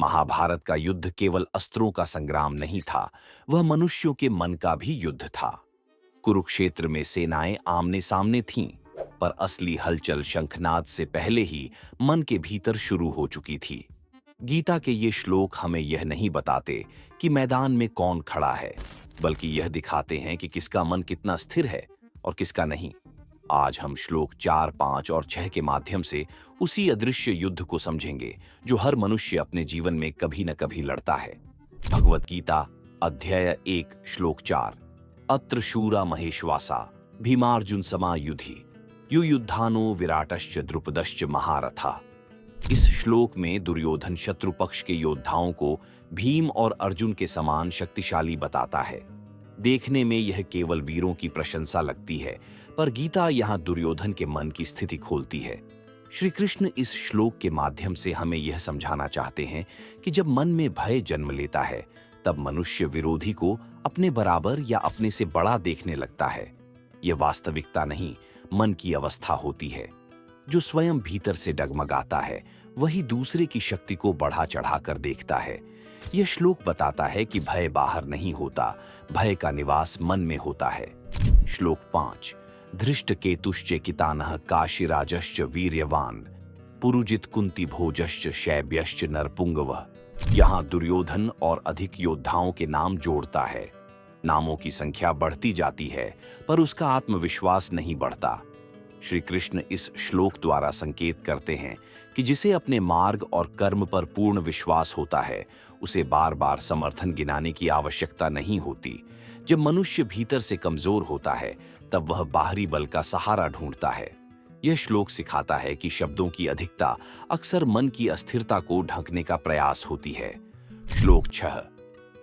महाभारत का युद्ध केवल अस्त्रों का संग्राम नहीं था, वह मनुष्यों के मन का भी युद्ध था। कुरुक्षेत्र में सेनाएं आमने सामने थीं, पर असली हलचल शंखनाद से पहले ही मन के भीतर शुरू हो चुकी थी। गीता के ये श्लोक हमें यह नहीं बताते कि मैदान में कौन खड़ा है, बल्कि यह दिखाते हैं कि किसका मन कितना स्थिर है और किसका नहीं। आज हम श्लोक 4, 5 और 6 के माध्यम से उसी अदृश्य युद्ध को समझेंगे जो हर मनुष्य अपने जीवन में कभी न कभी लड़ता है। भगवत गीता अध्याय 1 श्लोक 4। अत्र शूरा महेश्वासा भीमार्जुन समायुधि युयुद्धानो विराटश्च द्रुपदश्च महारथा। इस श्लोक में दुर्योधन शत्रु पक्ष के योद्धाओं को भीम और अर्जुन के समान शक्तिशाली बताता है। देखने में यह केवल वीरों की प्रशंसा लगती है, पर गीता यहाँ दुर्योधन के मन की स्थिति खोलती है। श्री कृष्ण इस श्लोक के माध्यम से हमें यह समझाना चाहते हैं कि जब मन में भय जन्म लेता है, तब मनुष्य विरोधी को अपने बराबर या अपने से बड़ा देखने लगता है। यह वास्तविकता नहीं, मन की अवस्था होती है। जो स्वयं भीतर से डगमगाता है, वही दूसरे की शक्ति को बढ़ा चढ़ा कर देखता है। यह श्लोक बताता है कि भय बाहर नहीं होता, भय का निवास मन में होता है। श्लोक 5। धृष्ट केतुश्च कितानः काशीराजश्च वीर्यवान पुरुजित कुंती भोजश्च शैब्यश्च नरपुंगवः। यहाँ दुर्योधन और अधिक योद्धाओं के नाम जोड़ता है। नामों की संख्या बढ़ती जाती है, पर उसका आत्मविश्वास नहीं बढ़ता। श्री कृष्ण इस श्लोक द्वारा संकेत करते हैं कि जिसे अपने मार्ग और कर्म पर पूर्ण विश्वास होता है, उसे बार बार समर्थन गिनाने की आवश्यकता नहीं होती। जब मनुष्य भीतर से कमजोर होता है, तब वह बाहरी बल का सहारा ढूंढता है। यह श्लोक सिखाता है कि शब्दों की अधिकता अक्सर मन की अस्थिरता को ढकने का प्रयास होती है। श्लोक 6।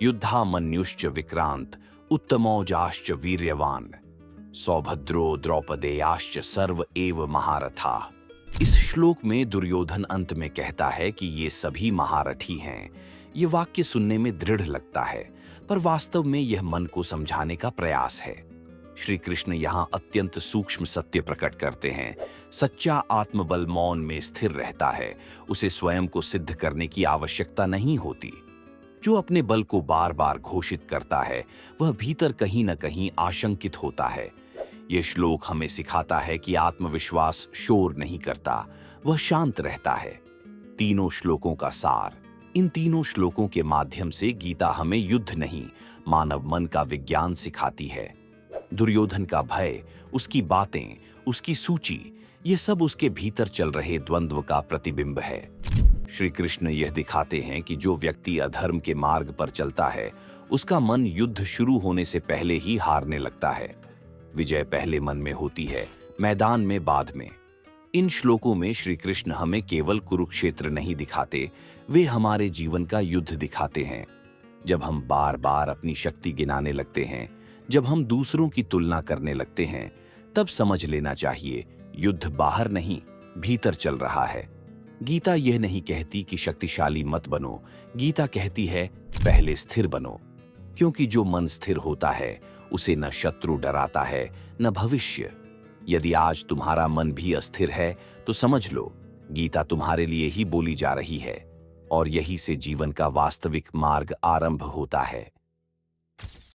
युद्धामन्युश्च विक्रांत उत्तमौजाश्च वीर्यवान सौभद्रो द्रौपदेयाश्च सर्व एव महारथा। इस श्लोक में दुर्योधन अंत में कहता है कि ये सभी महारथी हैं। ये वाक्य सुनने में दृढ़ लगता है, पर वास्तव में यह मन को समझाने का प्रयास है। श्री कृष्ण यहाँ अत्यंत सूक्ष्म सत्य प्रकट करते हैं। सच्चा आत्मबल मौन में स्थिर रहता है, उसे स्वयं को सिद्ध करने की आवश्यकता नहीं होती। जो अपने बल को बार बार घोषित करता है, वह भीतर कहीं न कहीं आशंकित होता है। यह श्लोक हमें सिखाता है कि आत्मविश्वास शोर नहीं करता, वह शांत रहता है। तीनों श्लोकों का सार। इन तीनों श्लोकों के माध्यम से गीता हमें युद्ध नहीं, मानव मन का विज्ञान सिखाती है। दुर्योधन का भय, उसकी बातें, उसकी सूची, ये सब उसके भीतर चल रहे द्वंद्व का प्रतिबिंब है। श्री कृष्ण यह दिखाते हैं कि जो व्यक्ति अधर्म के मार्ग पर चलता है, उसका मन युद्ध शुरू होने से पहले ही हारने लगता है। विजय पहले मन में होती है, मैदान में बाद में। इन श्लोकों में श्री कृष्ण हमें केवल कुरुक्षेत्र नहीं दिखाते, वे हमारे जीवन का युद्ध दिखाते हैं। जब हम बार बार अपनी शक्ति गिनाने लगते हैं, जब हम दूसरों की तुलना करने लगते हैं, तब समझ लेना चाहिए युद्ध बाहर नहीं, भीतर चल रहा है। गीता यह नहीं कहती कि शक्तिशाली मत बनो, गीता कहती है पहले स्थिर बनो। क्योंकि जो मन स्थिर होता है, उसे न शत्रु डराता है न भविष्य। यदि आज तुम्हारा मन भी अस्थिर है, तो समझ लो गीता तुम्हारे लिए ही बोली जा रही है, और यही से जीवन का वास्तविक मार्ग आरंभ होता है।